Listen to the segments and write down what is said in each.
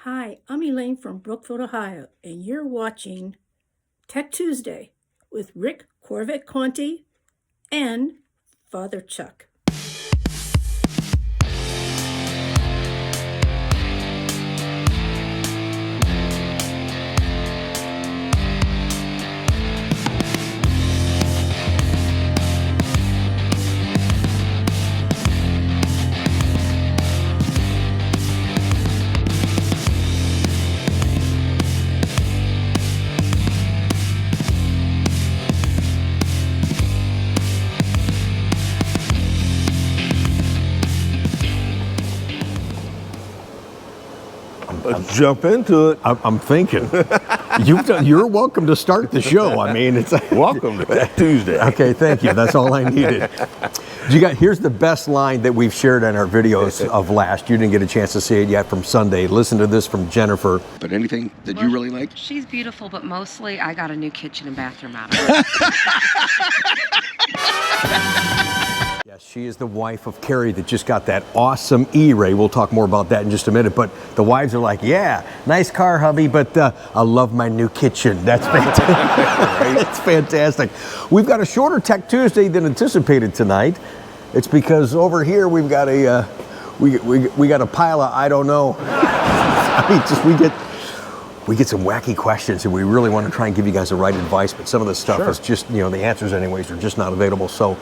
Hi, I'm Elaine from Brookfield, Ohio, and you're watching Tech Tuesday with Rick Corvette Conti and Father Chuck. Let's jump into it. I'm thinking. You're welcome to start the show. I mean, it's Welcome to Tech Tuesday. Okay, thank you. That's all I needed. Here's the best line that we've shared on our videos of last. You didn't get a chance to see it yet from Sunday. Listen to this from Jennifer. But anything that you really like? She's beautiful, but mostly I got a new kitchen and bathroom out of her. Yes, she is the wife of Carrie that just got that awesome E-Ray. We'll talk more about that in just a minute. But the wives are like, yeah, nice car, hubby, but I love my new kitchen. That's fantastic. It's fantastic. We've got a shorter Tech Tuesday than anticipated tonight. It's because over here we've got a we got a pile of I don't know. I mean, we get some wacky questions, and we really want to try and give you guys the right advice. But some of the stuff is just, the answers anyways are just not available. So.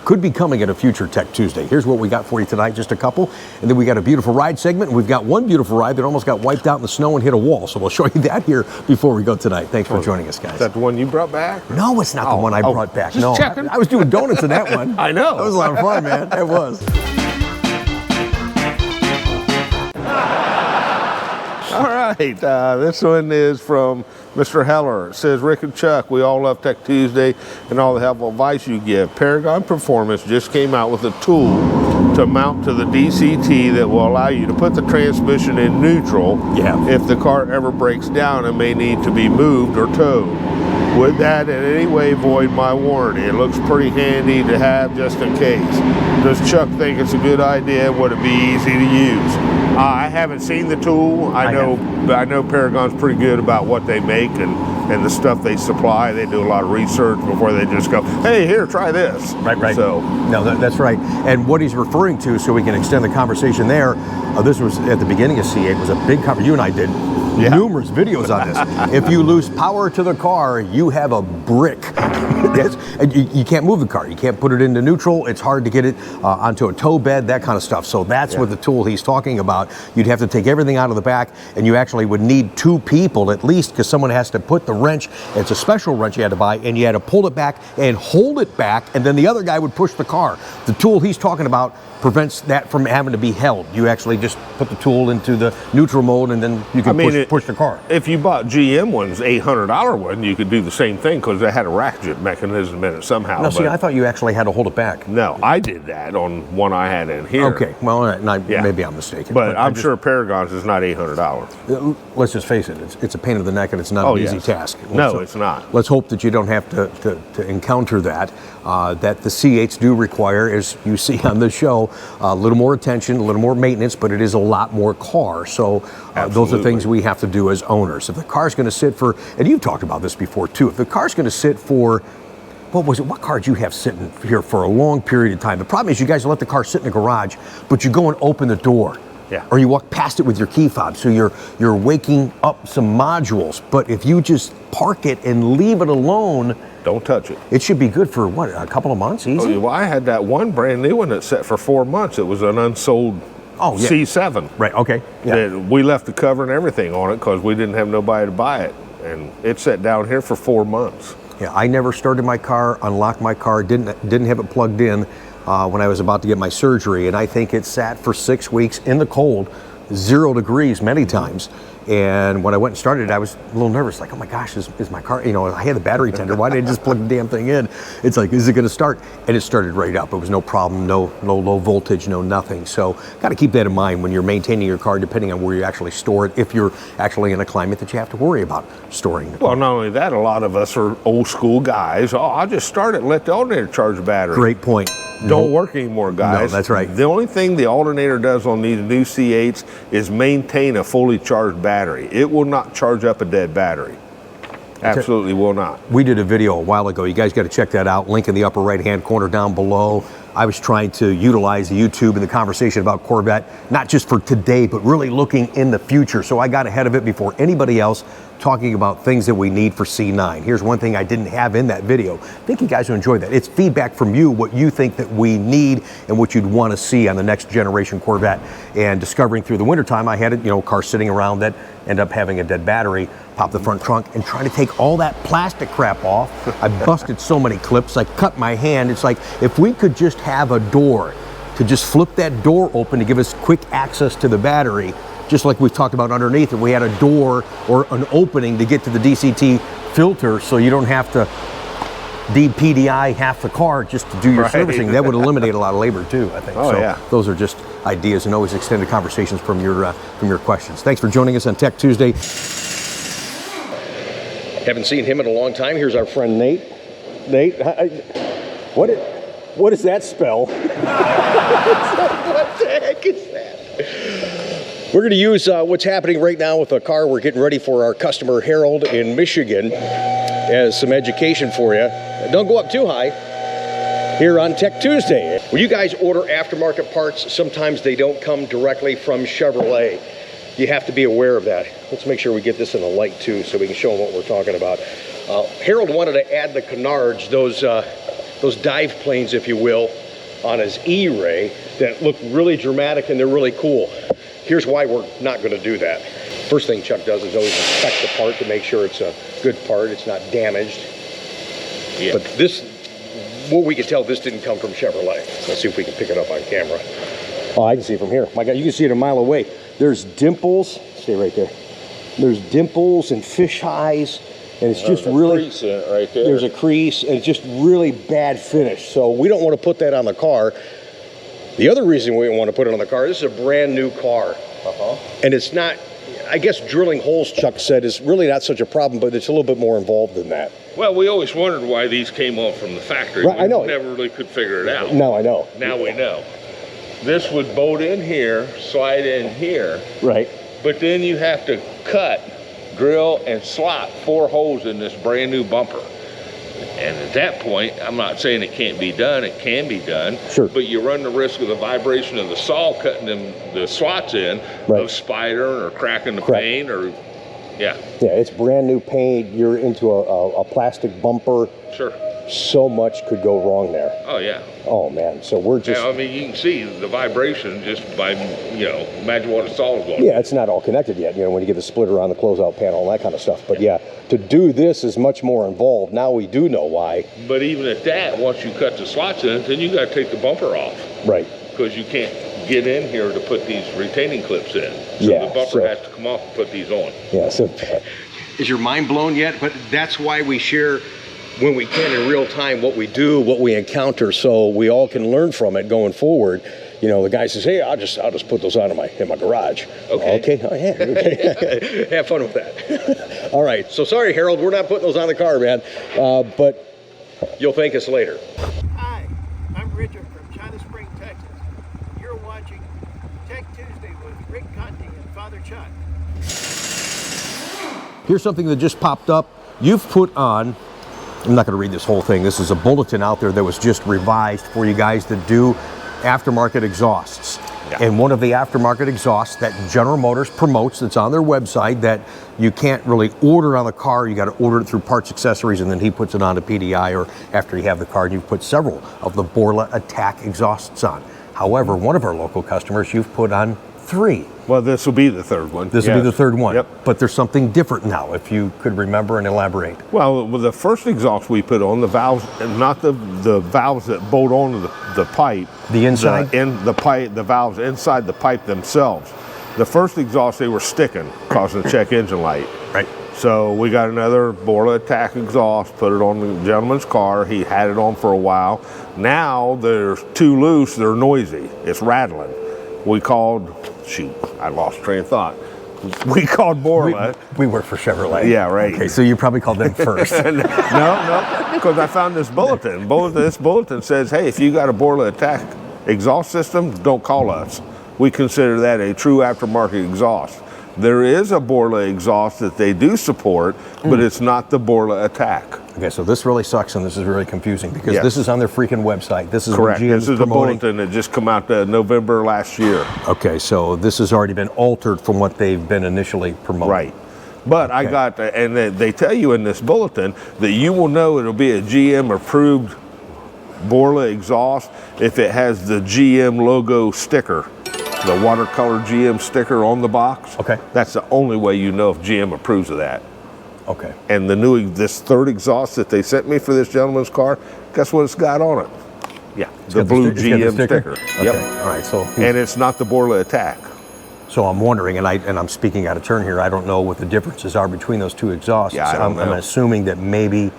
Could be coming at a future Tech Tuesday. Here's what we got for you tonight, just a couple. And then we got a beautiful ride segment. And we've got one beautiful ride that almost got wiped out in the snow and hit a wall. So we'll show you that here before we go tonight. Thanks for joining us, guys. Is that the one you brought back? No, it's not the one I brought back. Just No, checking. I was doing donuts in that one. I know. That was a lot of fun, man. It was. All right. This one is from Mr. Heller. It says, Rick and Chuck, we all love Tech Tuesday and all the helpful advice you give. Paragon Performance just came out with a tool to mount to the DCT that will allow you to put the transmission in neutral if the car ever breaks down and may need to be moved or towed. Would that in any way void my warranty? It looks pretty handy to have just in case. Does Chuck think it's a good idea? Would it be easy to use? I haven't seen the tool. I know Paragon's pretty good about what they make and the stuff they supply. They do a lot of research before they just go, hey, here, try this. Right. So, no, that's right. And what he's referring to, so we can extend the conversation there, this was at the beginning of C8, was a big cover. You and I did numerous videos on this. If you lose power to the car, you have a brick. You can't move the car. You can't put it into neutral. It's hard to get it onto a tow bed, that kind of stuff. So that's what the tool he's talking about. You'd have to take everything out of the back, and you actually would need two people at least, because someone has to put the wrench. It's a special wrench you had to buy, and you had to pull it back and hold it back, and then the other guy would push the car. The tool he's talking about prevents that from having to be held. You actually just put the tool into the neutral mode, and then you can push the car. If you bought GM ones, $800 one, you could do the same thing because they had a ratchet mechanism in it somehow. No, see, I thought you actually had to hold it back. No, I did that on one I had in here. Okay, well, maybe I'm mistaken. But I'm sure Paragon's is not $800. Let's just face it, it's a pain in the neck, and it's not an easy task. No, it's not. Let's hope that you don't have to encounter that. That the C8s do require, as you see on the show, a little more attention, a little more maintenance, but it is a lot more car. So those are things we have to do as owners. If the car's going to sit for, and you've talked about this before too, if the car's going to sit for, what car did you have sitting here for a long period of time? The problem is you guys let the car sit in the garage, but you go and open the door. Yeah. Or you walk past it with your key fob, so you're waking up some modules. But if you just park it and leave it alone, don't touch it. It should be good for a couple of months, easy? Well, I had that one brand new one that sat for 4 months. It was an unsold C7. Right, okay. Yeah. We left the cover and everything on it because we didn't have nobody to buy it. And it sat down here for 4 months. Yeah, I never started my car, unlocked my car, didn't have it plugged in when I was about to get my surgery. And I think it sat for 6 weeks in the cold, 0 degrees many times. And when I went and started it, I was a little nervous, like, oh my gosh, is my car, I had the battery tender, why didn't I just plug the damn thing in? It's like, is it gonna start? And it started right up. It was no problem, no low voltage, no nothing. So gotta keep that in mind when you're maintaining your car, depending on where you actually store it, if you're actually in a climate that you have to worry about storing the car. Well, not only that, a lot of us are old school guys. Oh, I'll just start it and let the alternator charge the battery. Great point. Don't work anymore, guys. No, that's right. The only thing the alternator does on these new C8s is maintain a fully charged battery. It will not charge up a dead battery. Absolutely will not. We did a video a while ago. You guys got to check that out. Link in the upper right-hand corner down below. I was trying to utilize the YouTube and the conversation about Corvette, not just for today, but really looking in the future. So I got ahead of it before anybody else, talking about things that we need for C9. Here's one thing I didn't have in that video. I think you guys will enjoy that. It's feedback from you, what you think that we need and what you'd want to see on the next generation Corvette. And discovering through the wintertime, I had a car sitting around that ended up having a dead battery, pop the front trunk, and trying to take all that plastic crap off. I busted so many clips, I cut my hand. It's like, if we could just have a door to just flip that door open to give us quick access to the battery, just like we've talked about underneath, if we had a door or an opening to get to the DCT filter so you don't have to DPDI half the car just to do your servicing, that would eliminate a lot of labor too, I think. Oh, so yeah. Those are just ideas and always extended conversations from your questions. Thanks for joining us on Tech Tuesday. Haven't seen him in a long time. Here's our friend Nate. Nate, what does that spell? What the heck is that? We're going to use what's happening right now with a car we're getting ready for our customer Harold in Michigan as some education for you. Don't go up too high here on Tech Tuesday. When you guys order aftermarket parts, sometimes they don't come directly from Chevrolet. You have to be aware of that. Let's make sure we get this in the light too so we can show them what we're talking about. Harold wanted to add the canards, those dive planes, if you will, on his E-Ray that look really dramatic and they're really cool. Here's why we're not going to do that. First thing Chuck does is always inspect the part to make sure it's a good part, it's not damaged. Yeah. But this, what we can tell, this didn't come from Chevrolet. Let's see if we can pick it up on camera. Oh, I can see it from here. My God, you can see it a mile away. There's dimples, stay right there. There's dimples and fish eyes, and it's just really, crease in it right there. There's a crease, and it's just really bad finish. So we don't want to put that on the car. The other reason we don't want to put it on the car, this is a brand new car. And it's not, I guess drilling holes, Chuck said, is really not such a problem, but it's a little bit more involved than that. Well, we always wondered why these came off from the factory. Right, I know. We never really could figure it out. No, I know. Now we know. This would bolt in here, slide in here. Right. But then you have to cut, drill, and slot 4 holes in this brand new bumper. And at that point, I'm not saying it can't be done, it can be done. Sure. But you run the risk of the vibration of the saw cutting the slots in, right, of spidering or cracking the correct, paint, or, yeah. Yeah, it's brand new paint, you're into a plastic bumper. Sure. So much could go wrong there. Oh, yeah. Oh, man, so we're just... Yeah, I mean, you can see the vibration just by, imagine what a saw is going. Yeah, it's not all connected yet, when you get the splitter on the closeout panel and that kind of stuff. But yeah, to do this is much more involved. Now we do know why. But even at that, once you cut the slots in, then you got to take the bumper off. Right. Because you can't get in here to put these retaining clips in. So yeah, the bumper has to come off and put these on. Yeah, so... Is your mind blown yet? But that's why we share, when we can in real time, what we do, what we encounter, so we all can learn from it going forward. The guy says, "Hey, I'll just put those on in my garage." Okay. Okay. Oh yeah. Okay. Have fun with that. All right. So sorry, Harold, we're not putting those on the car, man. But you'll thank us later. Hi, I'm Richard from China Spring, Texas. You're watching Tech Tuesday with Rick Conti and Father Chuck. Here's something that just popped up. You've put on, I'm not going to read this whole thing. This is a bulletin out there that was just revised for you guys that do aftermarket exhausts. Yeah. And one of the aftermarket exhausts that General Motors promotes, that's on their website, that you can't really order on the car, you got to order it through Parts Accessories, and then he puts it on a PDI, or after you have the car, you've put several of the Borla Attack exhausts on. However, one of our local customers, you've put on 3. Well, this will be the third one. This will be the third one. Yep. But there's something different now, if you could remember and elaborate. Well, with the first exhaust we put on, the valves, not the valves that bolt onto the pipe. The inside? The valves inside the pipe themselves. The first exhaust, they were sticking, causing the check engine light. Right. So we got another Borla Attack exhaust, put it on the gentleman's car. He had it on for a while. Now there's 2 loose, they're noisy. It's rattling. We called, I lost train of thought. We called Borla. We work for Chevrolet. Yeah, right. Okay, so you probably called them first. No, because I found this bulletin. This bulletin says, hey, if you got a Borla Attack exhaust system, don't call us. we consider that a true aftermarket exhaust. There is a Borla exhaust that they do support, but it's not the Borla Attack. Okay, so this really sucks and this is really confusing because Yes. this is on their freaking website. This is Correct. what GM This is a promoting. bulletin that just come out November last year. Okay, so this has already been altered from what they've been initially promoting. Right. But I got, and they tell you in this bulletin that you will know it'll be a GM approved Borla exhaust if it has the GM logo sticker, the watercolor GM sticker on the box. Okay. That's the only way you know if GM approves of that. Okay. And this third exhaust that they sent me for this gentleman's car, guess what it's got on it? Yeah, the blue It's got the GM sticker. Okay. Yep. All right. So And it's not the Borla Attack. So I'm wondering, and I'm speaking out of turn here. I don't know what the differences are between those two exhausts. Yeah, I don't know. I'm assuming that maybe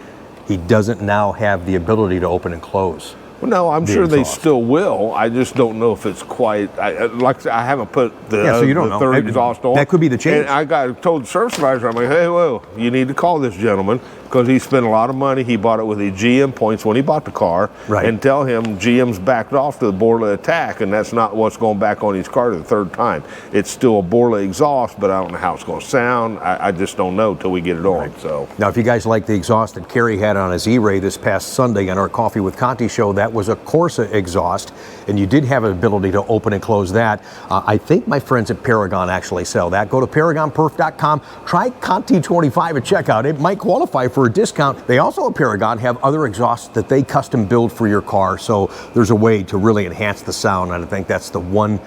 he doesn't now have the ability to open and close. Well, no, I'm the sure they exhaust. still will. I just don't know if it's quite. I haven't put the, Yeah, so you don't the know. third That- exhaust on. that could be the change. And I told the service advisor, I'm like, hey, whoa, you need to call this gentleman because he spent a lot of money. He bought it with the GM points when he bought the car, Right. and tell him GM's backed off to the Borla Attack, and that's not what's going back on his car the third time. It's still a Borla exhaust, but I don't know how it's going to sound. I just don't know till we get it on. So. Now, if you guys like the exhaust that Kerry had on his E-Ray this past Sunday on our Coffee with Conti show, that was a Corsa exhaust, and you did have an ability to open and close that. I think my friends at Paragon actually sell that. Go to ParagonPerf.com. Try Conti 25 at checkout. It might qualify for a discount. They also at Paragon have other exhausts that they custom build for your car, so there's a way to really enhance the sound, and I think that's the one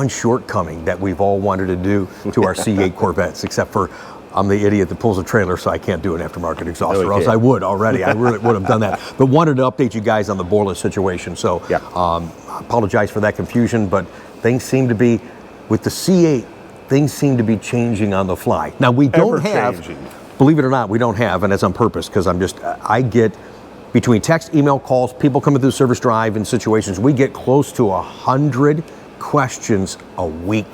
shortcoming that we've all wanted to do to our C8 Corvettes, except for I'm the idiot that pulls a trailer, so I can't do an aftermarket exhaust, No, or else can't. I would already. I really would have done that. But wanted to update you guys on the Borla situation. So Yeah. I apologize for that confusion, but things seem to be, with the C8, things seem to be changing on the fly. Now, we don't have, Ever-changing. believe it or not, we don't have, and that's on purpose, because I get, between text, email, calls, people coming through service drive and situations, we get close to 100 questions a week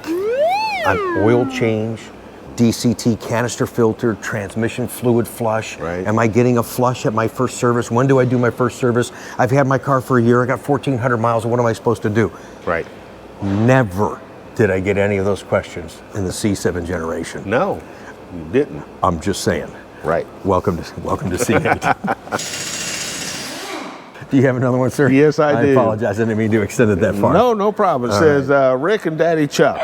on oil change, DCT canister filter, transmission fluid flush. Right. Am I getting a flush at my first service? When do I do my first service? I've had my car for a year. I got 1,400 miles. What am I supposed to do? Right. Never did I get any of those questions in the C7 generation. No, you didn't. I'm just saying. Right. Welcome to C8. Do you have another one, sir? Yes, I do. I apologize. I didn't mean to extend it that far. No problem. It All says Rick and Daddy Chuck.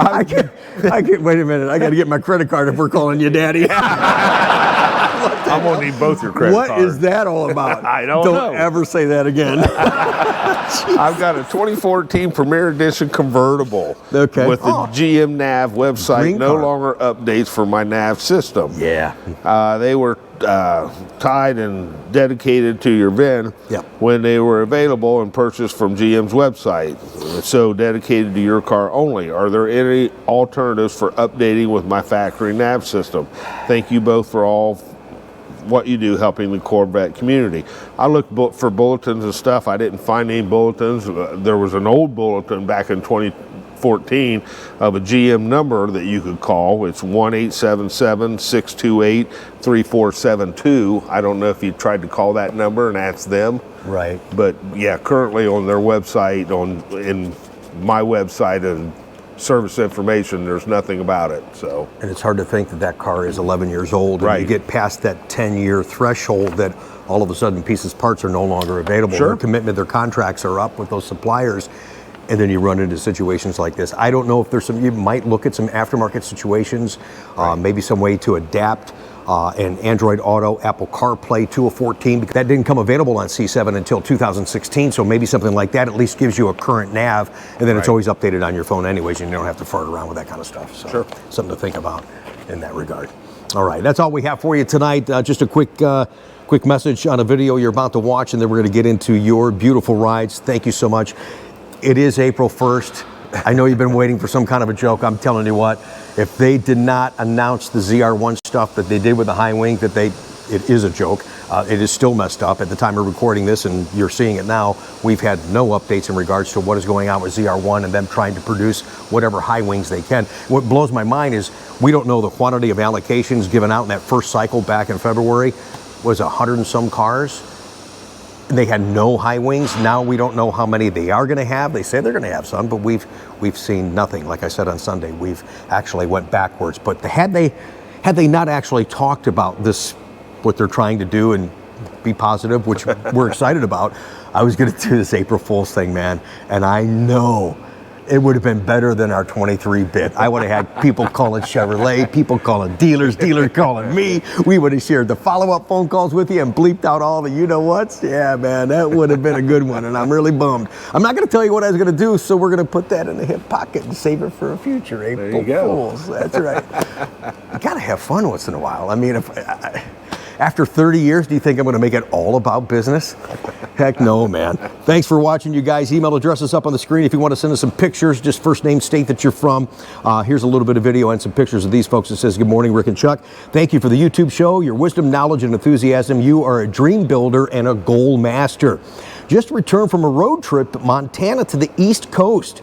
I can't, wait a minute. I got to get my credit card if we're calling you daddy. I'm gonna need both your credit What cards. is that all about? I don't know. ever say that again. I've got a 2014 Premier Edition convertible Okay. with the GM Nav website. Green No car. longer updates for my Nav system. Yeah. They were tied and dedicated to your VIN Yep. when they were available and purchased from GM's website. So dedicated to your car only. Are there any alternatives for updating with my factory Nav system? Thank you both for all what you do helping the Corvette community. I looked for bulletins and stuff. I didn't find any bulletins. There was an old bulletin back in 2014 of a GM number that you could call. It's 1-877-628-3472. I don't know if you tried to call that number and ask them. Right. But yeah, currently on their website, in my website and service information, there's nothing about it. So And it's hard to think that car is 11 years old. And Right. you get past that 10-year threshold that all of a sudden pieces, parts are no longer available. Sure. Their commitment, their contracts are up with those suppliers. And then you run into situations like this. I don't know if there's some, you might look at some aftermarket situations, maybe some way to adapt an Android Auto, Apple CarPlay to a 14. Because that didn't come available on C7 until 2016, so maybe something like that at least gives you a current nav, and then it's Right. always updated on your phone anyways, and you don't have to fart around with that kind of stuff. So Sure. something to think about in that regard. All right, that's all we have for you tonight. Just a quick message on a video you're about to watch, and then we're going to get into your beautiful rides. Thank you so much. It is April 1st. I know you've been waiting for some kind of a joke. I'm telling you what, if they did not announce the ZR1 stuff that they did with the high wing, it is a joke. It is still messed up at the time of recording this, and you're seeing it now. We've had no updates in regards to what is going on with ZR1 and them trying to produce whatever high wings they can. What blows my mind is we don't know the quantity of allocations given out in that first cycle back in February. Was 100 and some cars. they had no high wings. Now we don't know how many they are going to have. They say they're going to have some, but we've seen nothing. Like I said on Sunday, we've actually went backwards. But had they not actually talked about this, what they're trying to do, and be positive, which we're excited about, I was going to do this April Fool's thing, man. And I know it would have been better than our 23-bit. I would have had people calling Chevrolet, people calling dealers calling me. We would have shared the follow-up phone calls with you and bleeped out all the you-know-whats. Yeah, man, that would have been a good one, and I'm really bummed. I'm not going to tell you what I was going to do, so we're going to put that in the hip pocket and save it for a future April Fools. That's right. You got to have fun once in a while. I mean, after 30 years, do you think I'm going to make it all about business? Heck no, man. Thanks for watching, you guys. Email address is up on the screen if you want to send us some pictures. Just first name, state that you're from. Here's a little bit of video and some pictures of these folks. It says, good morning, Rick and Chuck. Thank you for the YouTube show. Your wisdom, knowledge, and enthusiasm. You are a dream builder and a goal master. Just returned from a road trip, Montana to the East Coast.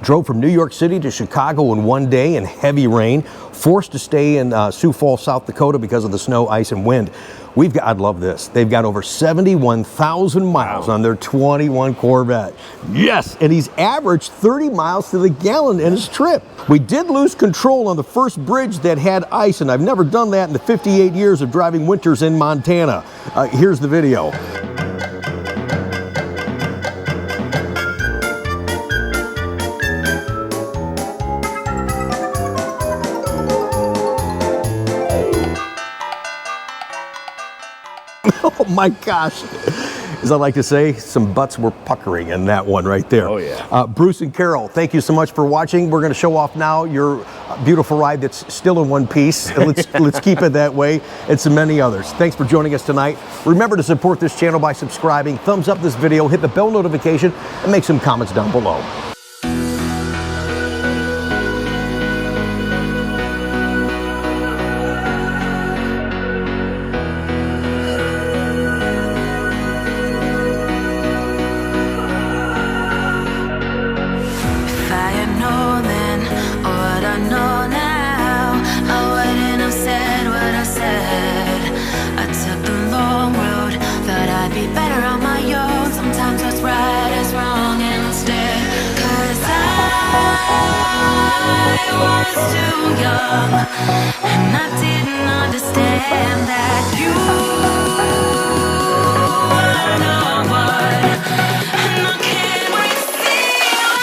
Drove from New York City to Chicago in one day in heavy rain, forced to stay in Sioux Falls, South Dakota because of the snow, ice, and wind. I'd love this. They've got over 71,000 miles on their 21 Corvette. Yes, and he's averaged 30 miles to the gallon in his trip. We did lose control on the first bridge that had ice, and I've never done that in the 58 years of driving winters in Montana. Here's the video. Oh my gosh. As I like to say, some butts were puckering in that one right there. Oh, yeah. Bruce and Carol, thank you so much for watching. We're going to show off now your beautiful ride that's still in one piece. Let's keep it that way, and so many others. Thanks for joining us tonight. Remember to support this channel by subscribing, thumbs up this video, hit the bell notification, and make some comments down below. I was too young, and I didn't understand that you were the one, and I can't wait to see you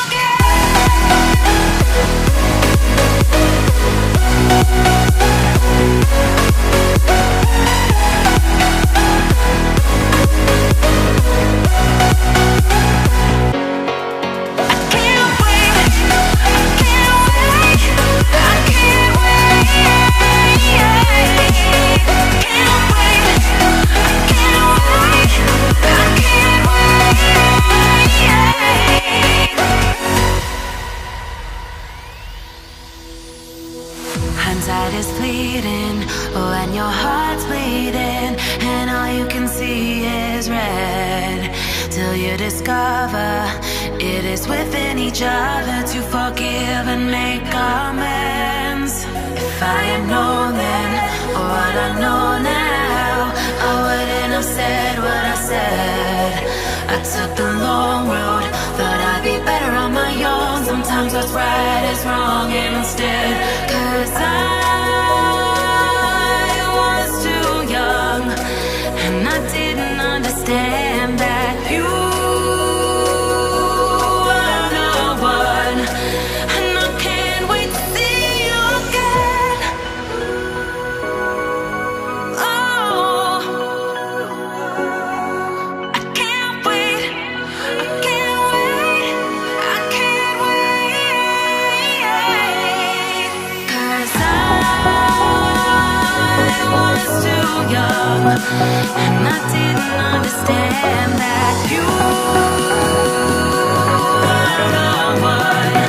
Hindsight is fleeting, oh, and your heart's bleeding, and all you can see is red, till you discover it is within each other to forgive and make amends. If I had known then, or what I know now, I wouldn't have said what I said. I took the long road, thought I'd be better on my own. Sometimes what's right is wrong instead, 'cause I was too young, and I didn't understand that you were the one, and I can't wait to see you again. Oh, I can't wait, I can't wait, I can't wait, 'cause I was too young, and I didn't understand that you were the one.